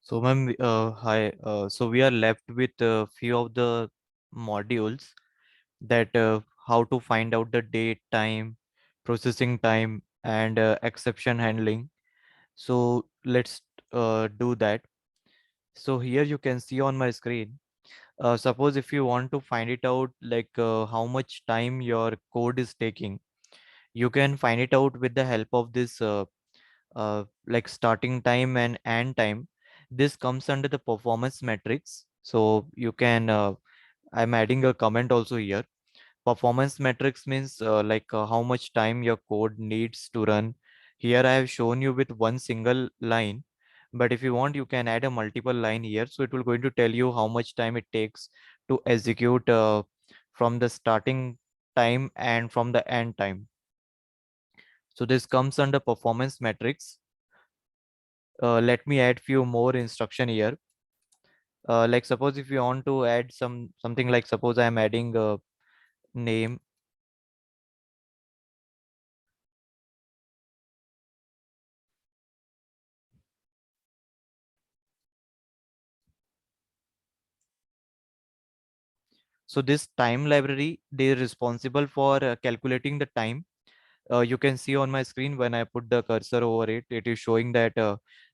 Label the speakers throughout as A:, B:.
A: So, ma'am, hi. So we are left with a few of the modules that how to find out the date, time, processing time, and exception handling. So let's do that. So here you can see on my screen. Suppose if you want to find it out, like how much time your code is taking, you can find it out with the help of this like starting time and end time. This comes under the performance metrics. So you can I'm adding a comment also here. Performance metrics means like how much time your code needs to run. Here I have shown you with one single line, but if you want you can add a multiple line here, so it will going to tell you how much time it takes to execute from the starting time and from the end time. So this comes under performance metrics. Let me add few more instruction here. Like suppose if you want to add something, like suppose I am adding a name. So this time library, they are responsible for calculating the time. You can see on my screen when I put the cursor over it, it is showing that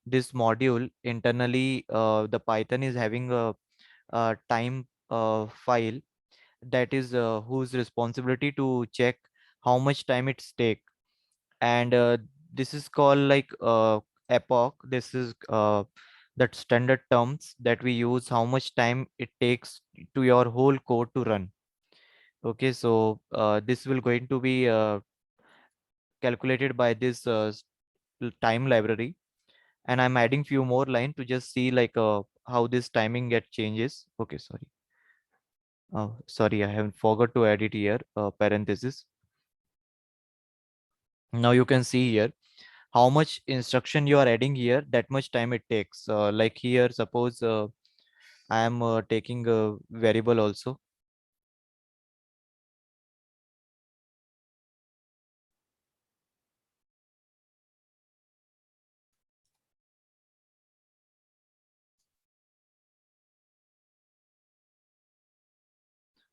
A: this module internally, the Python is having a time file that is whose responsibility to check how much time it's take. And this is called like epoch. This is that standard terms that we use, how much time it takes to your whole code to run. Okay, so this will going to be calculated by this time library, and I'm adding few more line to just see like how this timing get changes. Okay, sorry, I haven't forgot to add it here, parenthesis. Now you can see here how much instruction you are adding here, that much time it takes. Like here, suppose I am taking a variable also.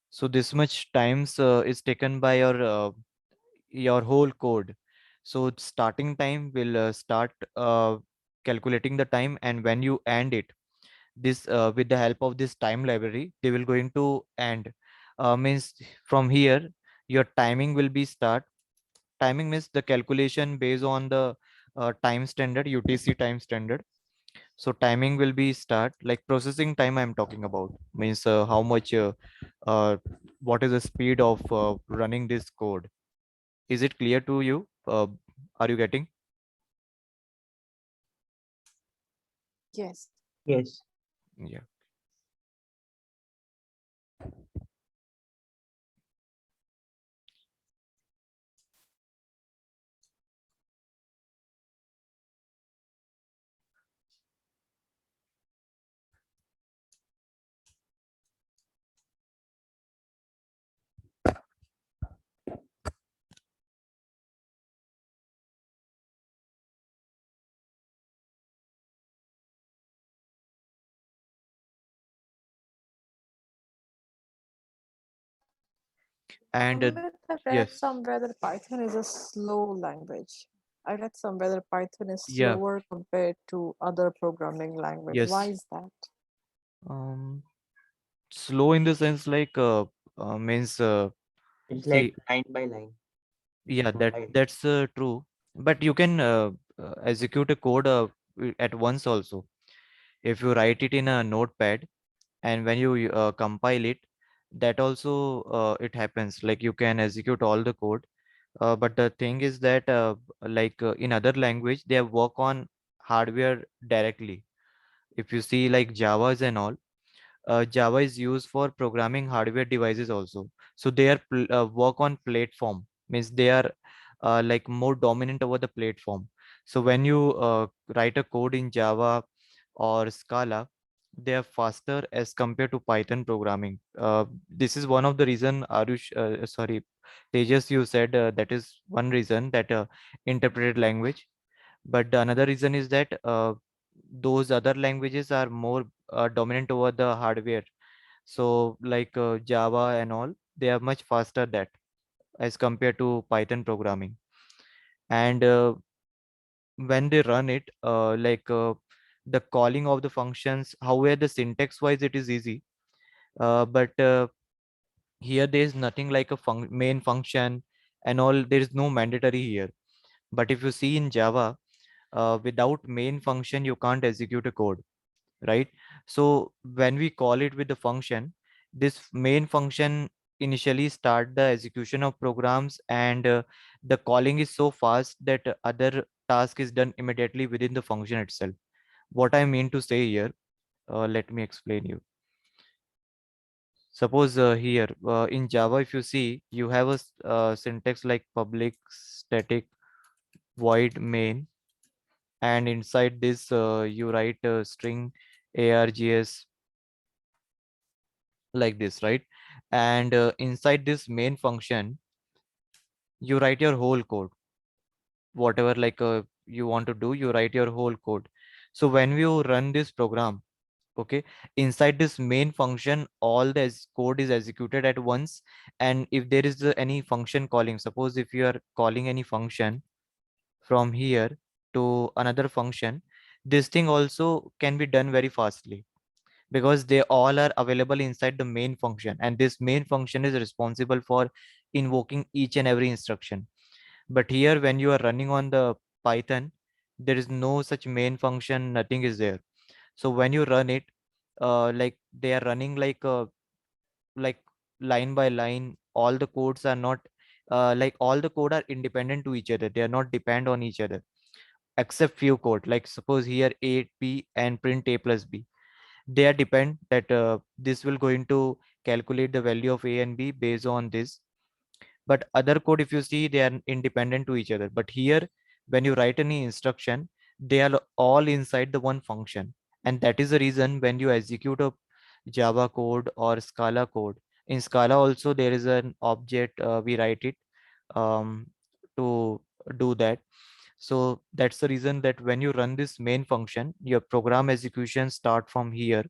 A: So this much times is taken by your whole code. So starting time will start calculating the time, and when you end it, this with the help of this time library, they will going to end. Means from here, your timing will be start. Timing means the calculation based on the time standard, UTC time standard. So timing will be start, like processing time I'm talking about, means how much uh, what is the speed of running this code. Is it clear to you? Are you getting?
B: Yes.
C: Yes.
A: Yeah. And
B: Somewhere I read
A: yes,
B: somewhere that Python is a slow language. I read somewhere that Python is
A: yeah,
B: slower compared to other programming language. Why
A: yes.
B: is that?
A: Um, Slow in the sense like means
C: It's like
A: see,
C: line by line.
A: yeah,
C: Right.
A: that's true. But you can execute a code at once also. If you write it in a notepad, and when you compile it, that also it happens, like you can execute all the code. But the thing is that like in other language, they work on hardware directly. If you see like Javas and all, Java is used for programming hardware devices also. So they are work on platform, means they are like more dominant over the platform. So when you write a code in Java or Scala, they are faster as compared to Python programming. This is one of the reason. Arush, sorry, Tejas, you said that is one reason that interpreted language. But the another reason is that those other languages are more dominant over the hardware. So like Java and all, they are much faster that as compared to Python programming. And when they run it, the calling of the functions, however, the syntax wise it is easy. But here there is nothing like a main function and all. There is no mandatory here. But if you see in Java, without main function, you can't execute a code, right? So when we call it with the function, this main function initially start the execution of programs, and the calling is so fast that other task is done immediately within the function itself. What I mean to say here, let me explain you. Suppose here in Java, if you see, you have a syntax like public static void main, and inside this you write a string args like this, right? And inside this main function, you write your whole code, whatever you want to do, you write your whole code. So when you run this program, okay, inside this main function, all the code is executed at once. And if there is any function calling, suppose if you are calling any function from here to another function, this thing also can be done very fastly, because they all are available inside the main function, and this main function is responsible for invoking each and every instruction. But here when you are running on the Python, there is no such main function, nothing is there. So when you run it, they are running like line by line. All the codes are not all the code are independent to each other, they are not depend on each other, except few code. Like suppose here a b and print a plus b, they are depend that this will going to calculate the value of a and b based on this. But other code, if you see, they are independent to each other. But here when you write any instruction, they are all inside the one function. And that is the reason when you execute a Java code or Scala code, in Scala also there is an object, we write it um, to do that. So that's the reason that when you run this main function, your program execution start from here.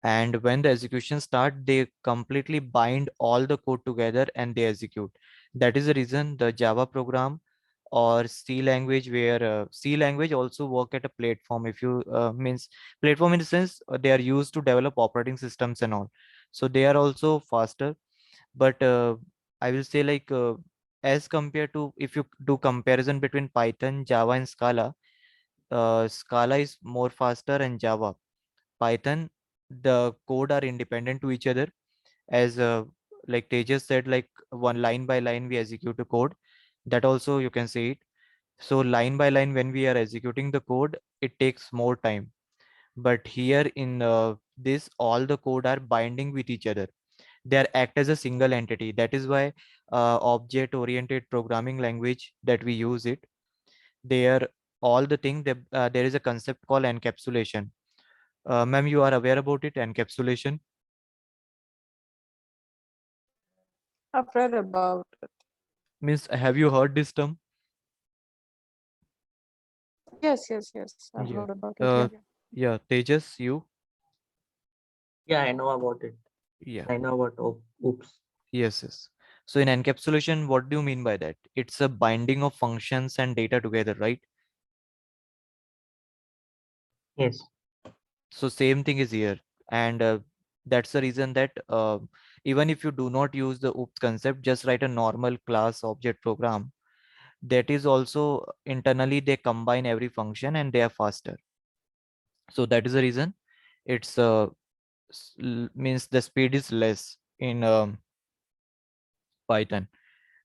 A: And when the execution start, they completely bind all the code together and they execute. That is the reason the Java program or C language, where C language also work at a platform. If you means platform in the sense, they are used to develop operating systems and all, so they are also faster. But I will say as compared to, if you do comparison between Python, Java and Scala, Scala is more faster, and Java, Python, the code are independent to each other. As like Tejas said, like one line by line we execute the code. That also you can say it. So line by line, when we are executing the code, it takes more time. But here in this, all the code are binding with each other. They are act as a single entity. That is why object-oriented programming language that we use it. They are all the thing. That, there is a concept called encapsulation. Ma'am, you are aware about it, encapsulation?
B: I've read about it.
A: Means, have you heard this term?
B: Yes. I've
A: Yeah.
B: heard about it.
A: Uh,
B: Yeah.
A: yeah, Tejas, you?
C: Yeah, I know about it.
A: Yeah.
C: I know about oops.
A: Yes. So in encapsulation, what do you mean by that? It's a binding of functions and data together, right?
C: Yes.
A: So same thing is here. And that's the reason that even if you do not use the OOPS concept, just write a normal class object program. That is also internally they combine every function and they are faster. So that is the reason it's means the speed is less in Python.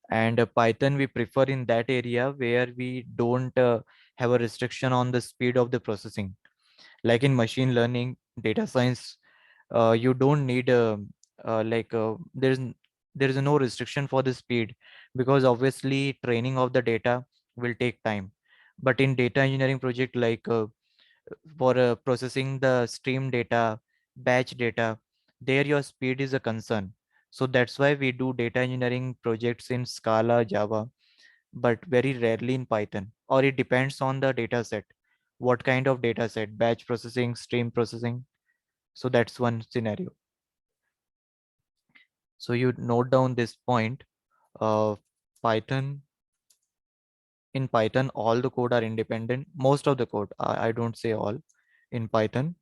A: And Python we prefer in that area where we don't have a restriction on the speed of the processing. Like in machine learning, data science, you don't need there is no restriction for the speed, because obviously training of the data will take time. But in data engineering project, for processing the stream data, batch data, there your speed is a concern. So that's why we do data engineering projects in Scala, Java, but very rarely in Python, or it depends on the data set. what kind of data set, batch processing, stream processing. So that's one scenario. So you note down this point. uh, Python, in Python all the code are independent, most of the code, I don't say all, in Python.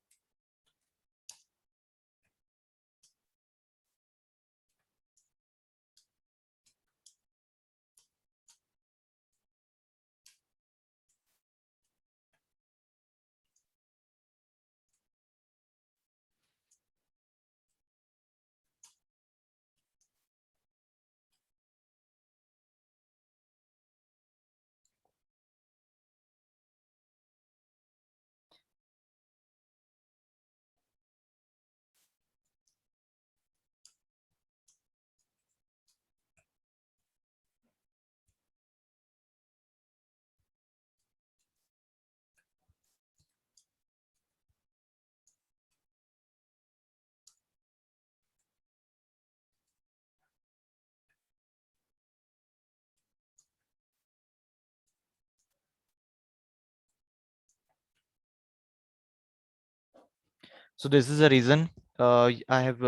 A: So this is the reason I have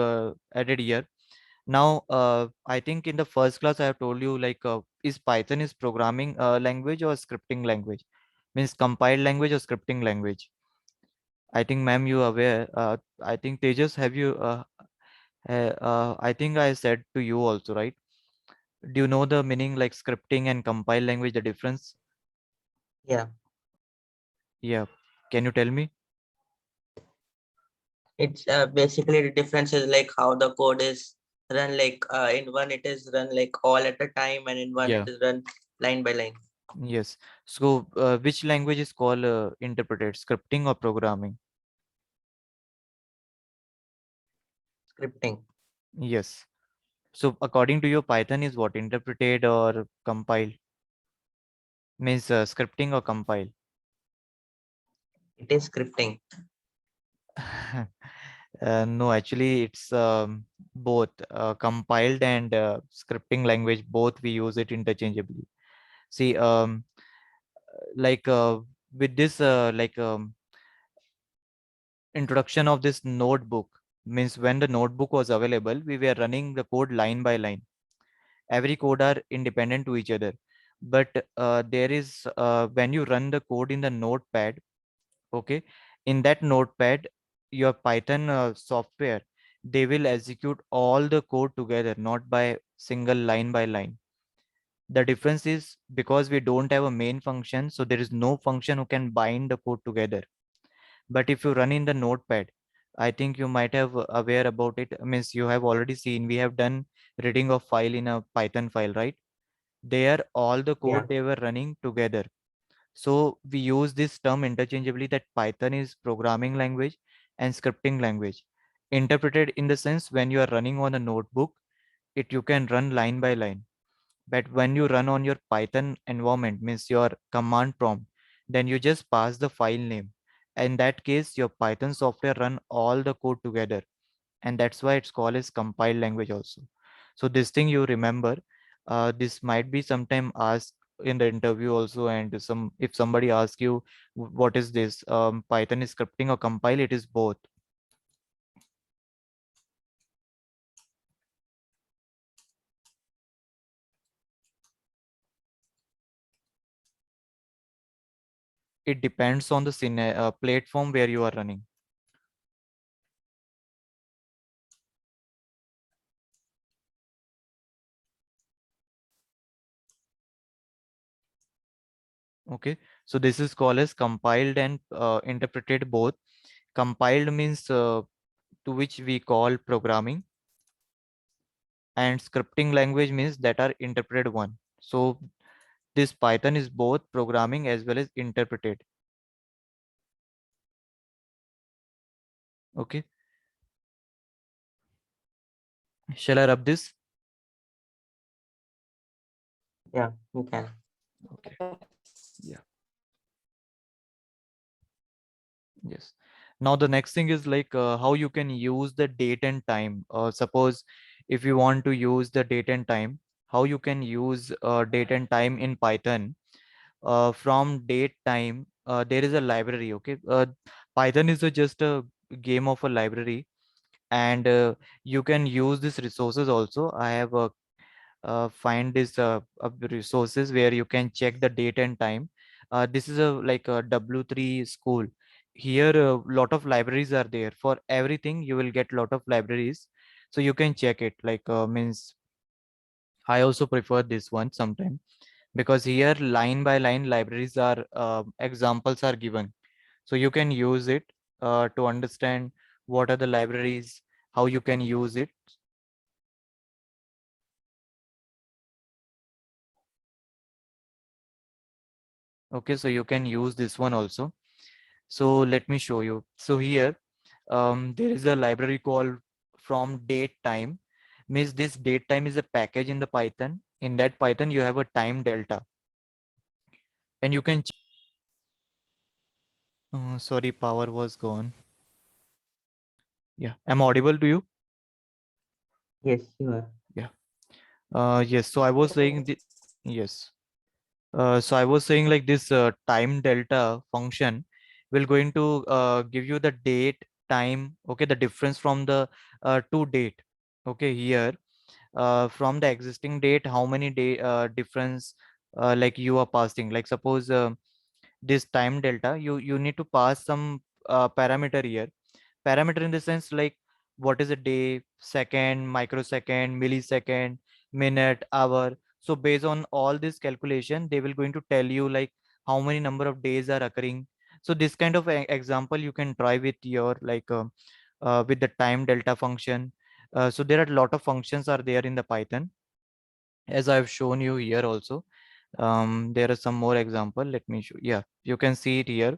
A: added here. Now, I think in the first class I have told you, like, is Python is programming language or scripting language? Means compiled language or scripting language? I think, ma'am, you are aware. I think Tejas, have you? I think I said to you also, right? Do you know the meaning, like scripting and compiled language, the difference?
C: Yeah.
A: Yeah. Can you tell me?
C: It's basically the difference is like how the code is run, like in one it is run like all at a time, and in one it
A: Yeah.
C: is run line by line.
A: Yes. So, which language is called interpreted, scripting or programming?
C: Scripting.
A: Yes. So, according to you, Python is what, interpreted or compiled? Means scripting or compile?
C: It is scripting.
A: No, actually, it's both compiled and scripting language. Both we use it interchangeably. See, like with this, introduction of this notebook, means when the notebook was available, we were running the code line by line. Every code are independent to each other, but there is when you run the code in the notepad, okay, in that notepad, your Python software, they will execute all the code together, not by single line by line. The difference is because we don't have a main function, so there is no function who can bind the code together. But if you run in the notepad, I think you might have aware about it. Means you have already seen, we have done reading of file in a Python file, right? There all the
C: Yeah.
A: code they were running together. So we use this term interchangeably, that Python is programming language and scripting language. Interpreted in the sense, when you are running on a notebook, it you can run line by line. But when you run on your Python environment, means your command prompt, then you just pass the file name. In that case, your Python software run all the code together, and that's why it's called as compiled language also. So this thing you remember. This might be sometime asked in the interview also, and some if somebody asks you, What is this, Python is scripting or compile?" It is both. It depends on the platform where you are running. Okay, so this is called as compiled and interpreted both. Compiled means to which we call programming, and scripting language means that are interpreted one. So this Python is both programming as well as interpreted. Okay, shall I rub this?
C: Yeah, you can.
A: Okay, yeah, yes. Now the next thing is like how you can use the date and time. Suppose if you want to use the date and time, how you can use date and time in Python. From date time, there is a library. Okay, Python is just a game of a library, and you can use these resources also. I have find this resources where you can check the date and time. This is a like a W3 school. Here a lot of libraries are there for everything. You will get lot of libraries, so you can check it. Like means I also prefer this one sometime, because here line by line libraries are examples are given, so you can use it to understand what are the libraries, how you can use it. Okay, so you can use this one also. So let me show you. So here there is a library called from date time. Means this date time is a package in the Python. In that Python you have a time delta, and you can sorry, power was gone. Yeah, am I audible to you?
C: Yes, you are.
A: Yeah. Yes, so I was saying the yes. So I was saying like this time delta function will going to give you the date, time, okay, the difference from the to date. Okay, here from the existing date, how many day difference like you are passing. Like suppose this time delta, you need to pass some parameter here. Parameter in the sense like what is a day, second, microsecond, millisecond, minute, hour. So based on all this calculation, they will going to tell you like how many number of days are occurring. So this kind of example you can try with your like with the time delta function. So there are a lot of functions are there in the Python, as I've shown you here also. There are some more example. Let me show. Yeah, you can see it here.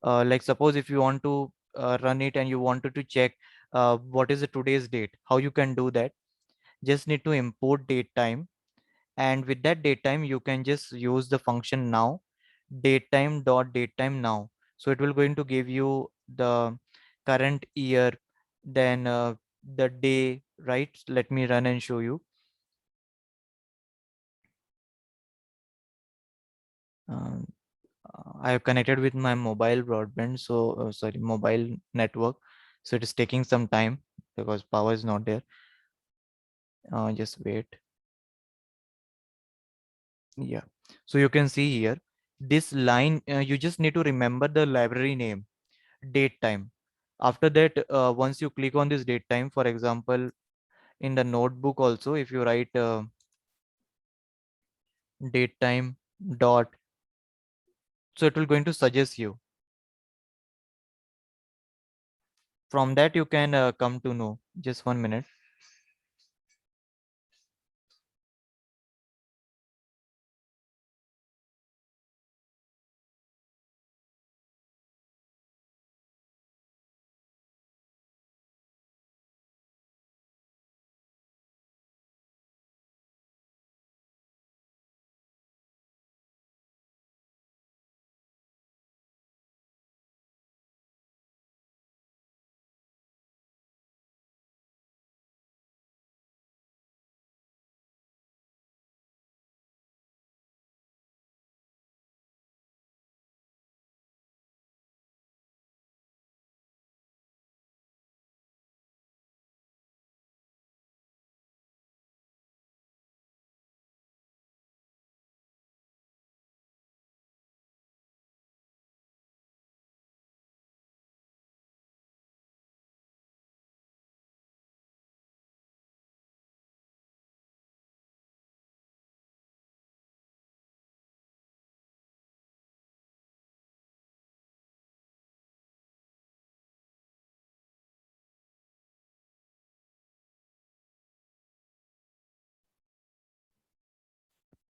A: Like suppose if you want to run it and you wanted to check what is the today's date, how you can do that? Just need to import date time, and with that date time you can just use the function now, datetime dot datetime now. So it will going to give you the current year, then the day, right? Let me run and show you. Um, I have connected with my mobile broadband, so sorry, mobile network. So it is taking some time because power is not there. Just wait. Yeah. So you can see here this line. You just need to remember the library name, date time. After that, once you click on this date time, for example, in the notebook also, if you write date time dot, so it will going to suggest you. From that you can come to know. Just 1 minute.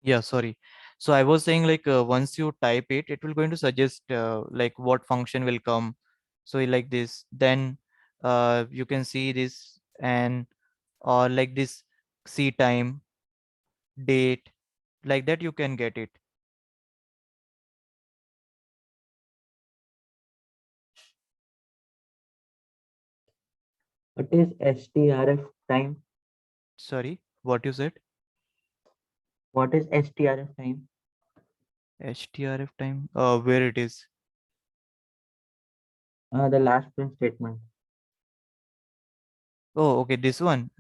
A: Yeah, sorry. So I was saying like once you type it, it will going to suggest like what function will come. So like this, then you can see this, and or like this, see time, date, like that you can get it.
C: What is STRF time?
A: Sorry, what you said?
C: What is STRF time?
A: HTRF time, where it is.
C: The last print statement.
A: Oh, okay, this one.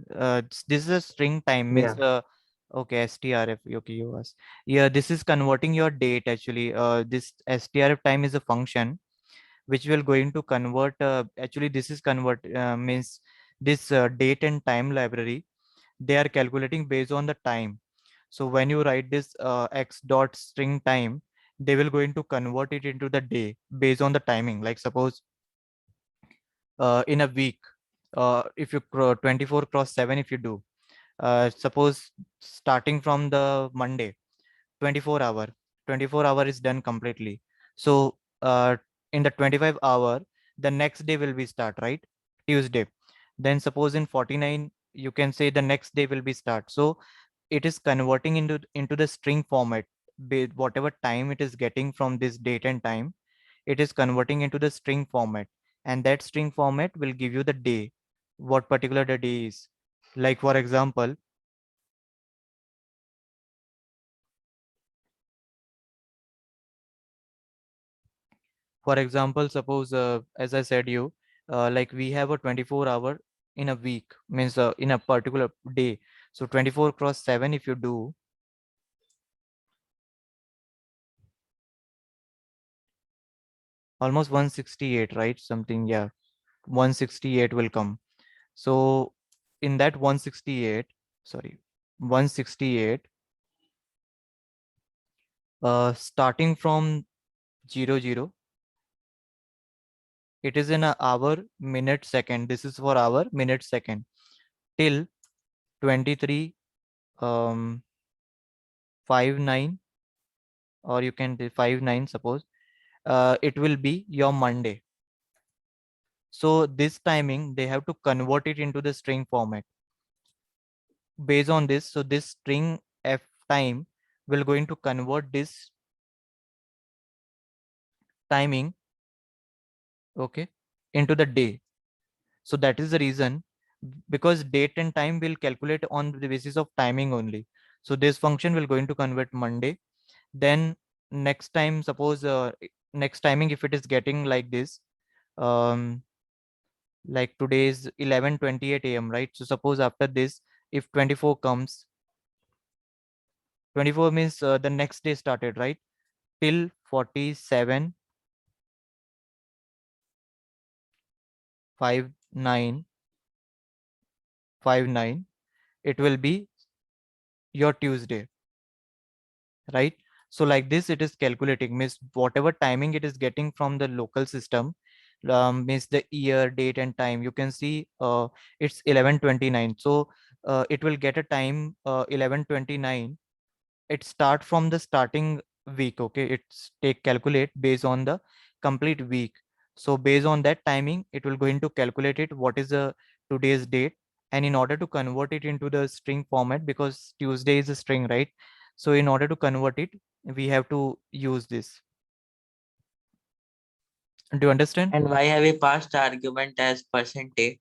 A: This is a string time, means
C: Yeah.
A: okay, STRF. Okay, you asked. Yeah, this is converting your date actually. This STRF time is a function which will going to convert. Actually, this is convert means this date and time library. They are calculating based on the time. So when you write this x dot string time, they will going to convert it into the day based on the timing. Like suppose in a week, if you 24 cross 7, if you do, suppose starting from the Monday, 24 hour, 24-hour is done completely. So in the 25 hour, the next day will be start, right? Tuesday. Then suppose in 49, you can say the next day will be start. So it is converting into the string format. Whatever time it is getting from this date and time, it is converting into the string format, and that string format will give you the day, what particular the day is. Like for example, suppose as I said you, like we have a 24-hour in a week, means in a particular day. So 24 cross 7, if you do, almost 168, right? Something, yeah, 168 will come. So in that 168, sorry, 168, starting from 00, it is in a hour, minute, second. This is for hour, minute, second, till 23 um 59, or you can do 59, suppose. It will be your Monday. So this timing, they have to convert it into the string format. Based on this, so this string f time will going to convert this timing, okay, into the day. So that is the reason, because date and time will calculate on the basis of timing only. So this function will going to convert Monday. Then next time, suppose next timing, if it is getting like this, um like today is 11:28 a.m., right? So suppose after this, if 24 comes, 24 means the next day started, right? Till 47 59 59, it will be your Tuesday, right? So like this, it is calculating, means whatever timing it is getting from the local system, means the year, date, and time. You can see it's 11:29. So it will get a time 11:29. It start from the starting week, okay? It's take calculate based on the complete week. So based on that timing, it will going to calculate it what is the today's date. And in order to convert it into the string format, because Tuesday is a string, right? So in order to convert it, we have to use this. Do you understand?
C: And why have we passed the argument as percentage?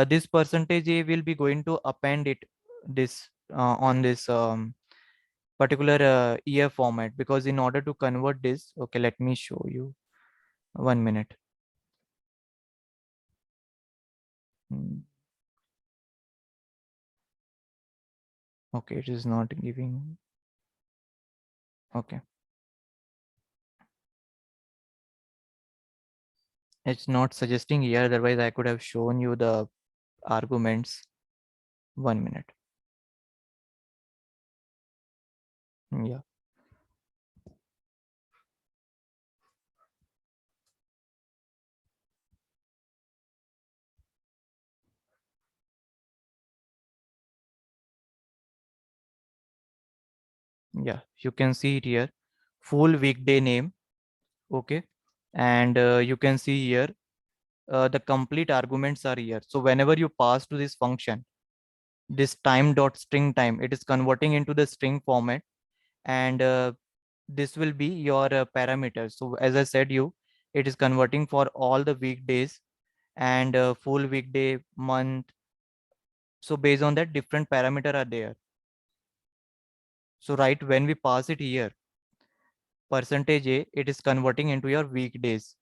A: This percentage a will be going to append it this on this particular year format, because in order to convert this, okay, let me show you. 1 minute. Hmm. Okay, it is not giving. Okay, it's not suggesting here, otherwise I could have shown you the arguments. 1 minute. Yeah, yeah, you can see it here. Full weekday name, okay, and you can see here the complete arguments are here. So whenever you pass to this function, this time dot string time, it is converting into the string format, and this will be your parameters. So as I said you, it is converting for all the weekdays and full weekday, month. So based on that, different parameter are there. So right when we pass it here, percentage A, it is converting into your weekdays,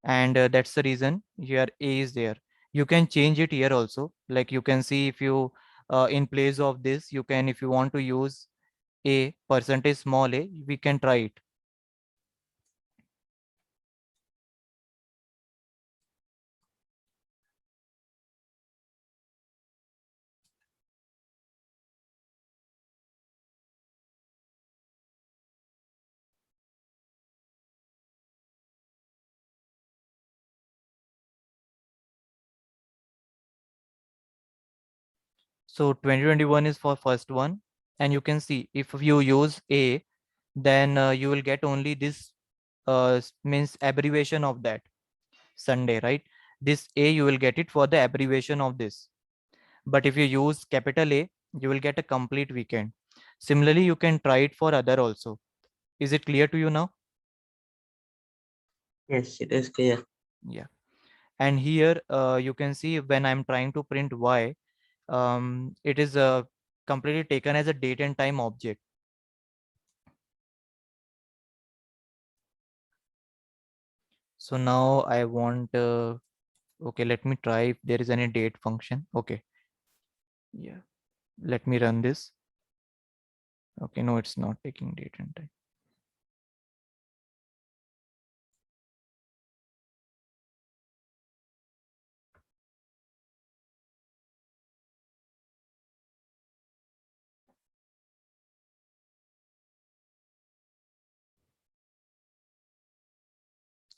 A: and that's the reason your A is there. You can change it here also. Like you can see, if you in place of this, you can, if you want to use A percentage small a, we can try it. So 2021 is for first one, and you can see if you use A, then you will get only this means abbreviation of that Sunday, right? This A, you will get it for the abbreviation of this. But if you use capital A, you will get a complete weekend. Similarly, you can try it for other also. Is it clear to you now?
C: Yes, it is clear.
A: Yeah. And here you can see when I'm trying to print Y, it is completely taken as a date and time object. So now I want, okay, let me try if there is any date function. Okay. Yeah. Let me run this. Okay. No, it's not taking date and time.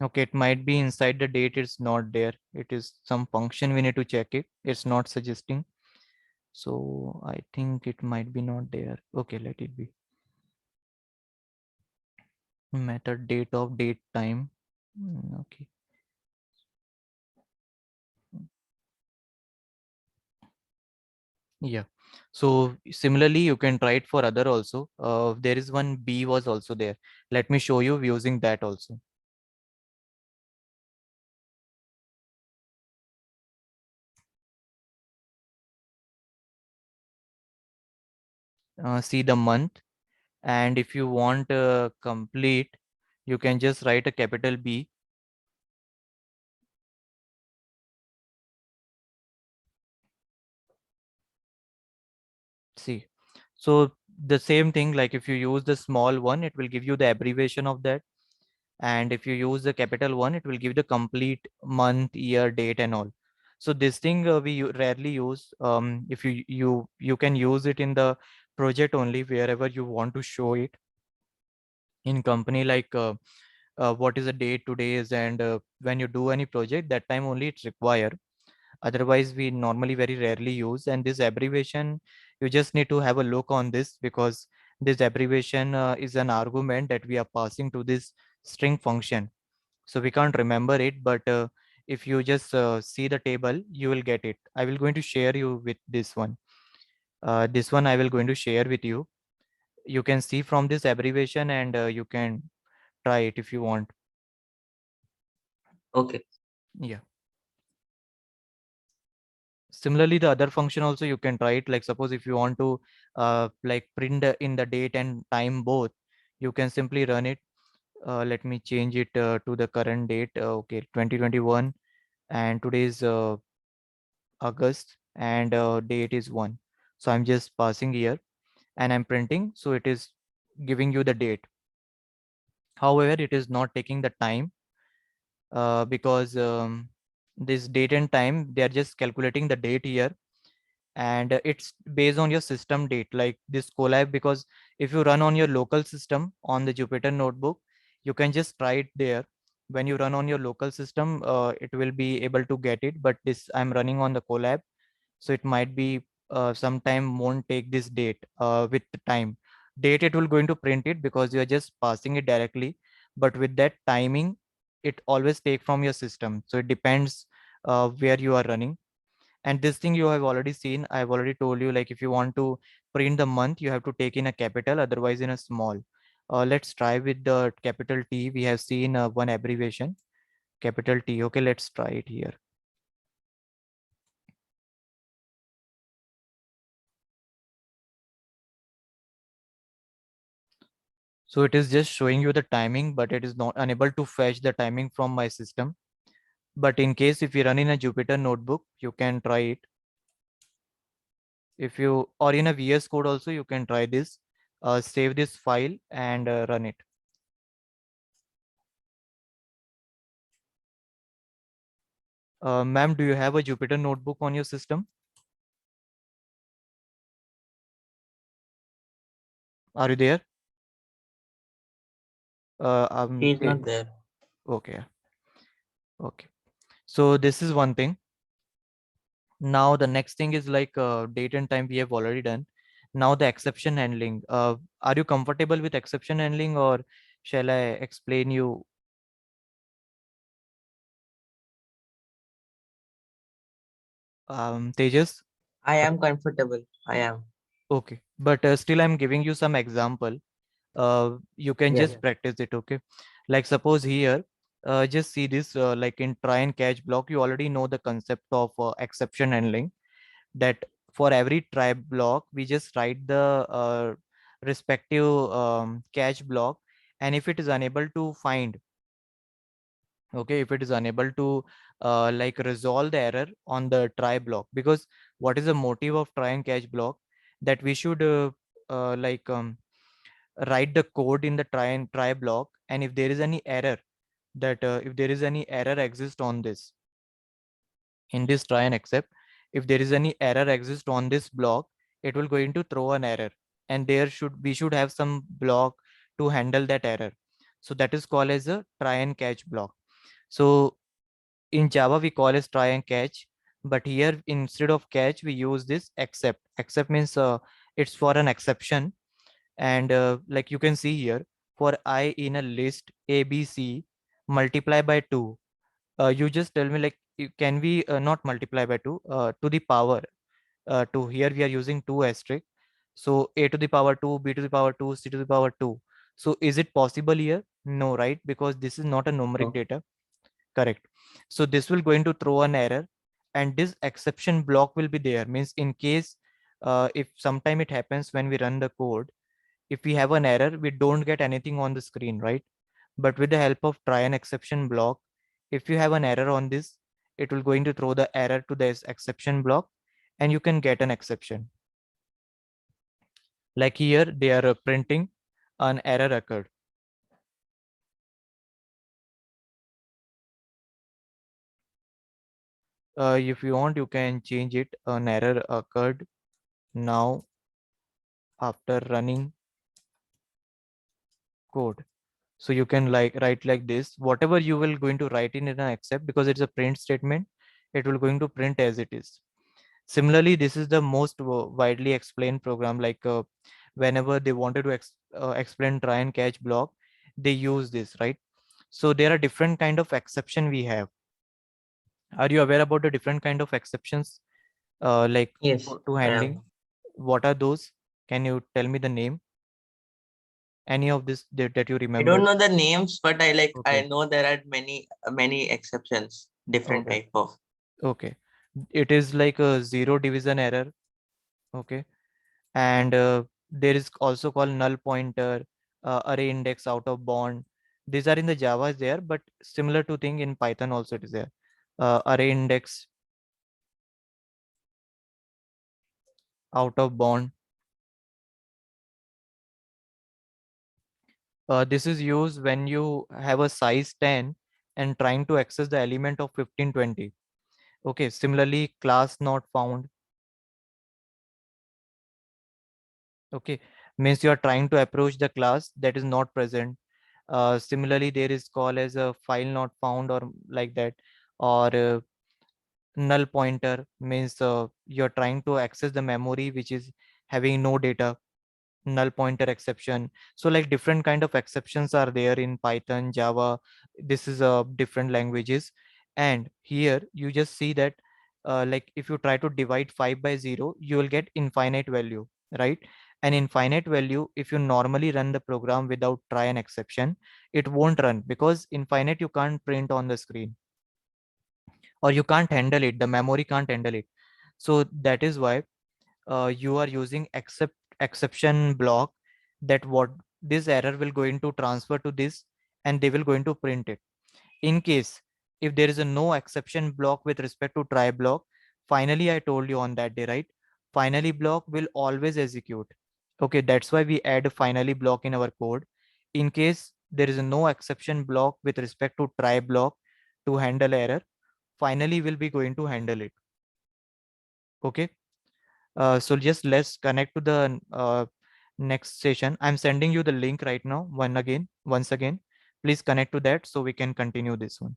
A: Okay. It might be inside the date. It's not there. It is some function. We need to check it. It's not suggesting. So I think it might be not there. Okay. Let it be. Method date of date time. Okay. Yeah. So similarly, you can try it for other also. There is one B was also there. Let me show you using that also. See the month, and if you want complete, you can just write a capital B. See, so the same thing, like if you use the small one, it will give you the abbreviation of that. And if you use the capital one, it will give the complete month, year, date, and all. So this thing rarely use. If you can use it in the project only, wherever you want to show it in company, like what is the date today is, and when you do any project, that time only it's required. Otherwise we normally very rarely use. And this abbreviation, you just need to have a look on this, because this abbreviation is an argument that we are passing to this string function. So we can't remember it, but if you just see the table, you will get it. I will going to share you with this one. This one I will going to share with you. You can see from this abbreviation, and you can try it if you want.
C: Okay.
A: Yeah. Similarly, the other function also you can try it. Like suppose if you want to like print in the date and time both, you can simply run it. Let me change it to the current date. Okay, 2021, and today is August, and date is 1. So I'm just passing here, and I'm printing. So it is giving you the date. However, it is not taking the time because this date and time, they are just calculating the date here, and it's based on your system date, like this Colab. Because if you run on your local system on the Jupyter notebook, you can just try it there. When you run on your local system, it will be able to get it, but this I'm running on the Colab, so it might be sometime won't take this date with the time. Date, it will going to print it because you are just passing it directly, but with that timing, it always take from your system. So it depends where you are running. And this thing you have already seen. I've already told you, like if you want to print the month, you have to take in a capital, otherwise in a small. Let's try with the capital T. We have seen one abbreviation, capital T. Okay, let's try it here. So it is just showing you the timing, but it is not unable to fetch the timing from my system. But in case if you run in a Jupyter notebook, you can try it. If you, or in a VS Code also, you can try this. Save this file and run it. Ma'am, do you have a Jupyter notebook on your system? Are you there?
C: He's not there.
A: Okay. Okay. So this is one thing. Now the next thing is like date and time we have already done. Now the exception handling. Are you comfortable with exception handling, or shall I explain you? Tejas?
C: I am comfortable. I am.
A: Okay. But still I'm giving you some example. You can
C: Yes.
A: just practice it. Okay. Like suppose here, just see this, like in try and catch block, you already know the concept of exception handling, that for every try block, we just write the respective catch block. And if it is unable to find, okay, if it is unable to like resolve the error on the try block, because what is the motive of try and catch block? That we should like write the code in the try block, and if there is any error, that if there is any error exist on this, in this try and accept, if there is any error exist on this block, it will going to throw an error, and there should, we should have some block to handle that error. So that is called as a try and catch block. So in Java we call as try and catch, but here instead of catch we use this accept. Accept means it's for an exception. And like you can see here, for I in a list ABC, multiply by 2. You just tell me like, can we not multiply by 2 to the power 2? Here we are using 2 asterisk, so a to the power 2, b to the power 2, c to the power 2. So is it possible here? No, right? Because this is not a numeric
C: No.
A: data. Correct. So this will going to throw an error, and this exception block will be there. Means in case if sometime it happens when we run the code, if we have an error, we don't get anything on the screen, right? But with the help of try and exception block, if you have an error on this, it will going to throw the error to this exception block, and you can get an exception. Like here, they are printing an error occurred. If you want, you can change it. An error occurred now after running code. So you can like write like this. Whatever you will going to write in an accept, because it's a print statement, it will going to print as it is. Similarly, this is the most widely explained program. Like whenever they wanted to explain try and catch block, they use this, right? So there are different kind of exception we have. Are you aware about the different kind of exceptions like
C: Yes.
A: to
C: I
A: handling?
C: am.
A: What are those? Can you tell me the name? Any of this that you
C: I don't
A: remember?
C: know the names, but I
A: Okay.
C: know there are many exceptions, different
A: Okay.
C: type of.
A: Okay. It is like a zero division error. Okay. And there is also called null pointer, array index out of bound. These are in the Java is there, but similar to thing in Python also it is there. Array index out of bound. This is used when you have a size 10 and trying to access the element of 1520. Okay. Similarly, class not found. Okay. Means you are trying to approach the class that is not present. Similarly, there is call as a file not found, or like that. Or null pointer means you're trying to access the memory which is having no data. Null pointer exception. So like different kind of exceptions are there in Python, Java. This is different languages. And here you just see that like if you try to divide 5 by 0, you will get infinite value, right? And infinite value, if you normally run the program without try and exception, it won't run, because infinite you can't print on the screen, or you can't handle it, the memory can't handle it. So that is why you are using exception block. That this error will going to transfer to this, and they will going to print it. In case if there is a no exception block with respect to try block, finally I told you on that day, right? Finally block will always execute. Okay, that's why we add a finally block in our code. In case there is a no exception block with respect to try block to handle error, finally will be going to handle it. Okay. So just let's connect to the next session. I'm sending you the link right now. Once again, please connect to that so we can continue this one.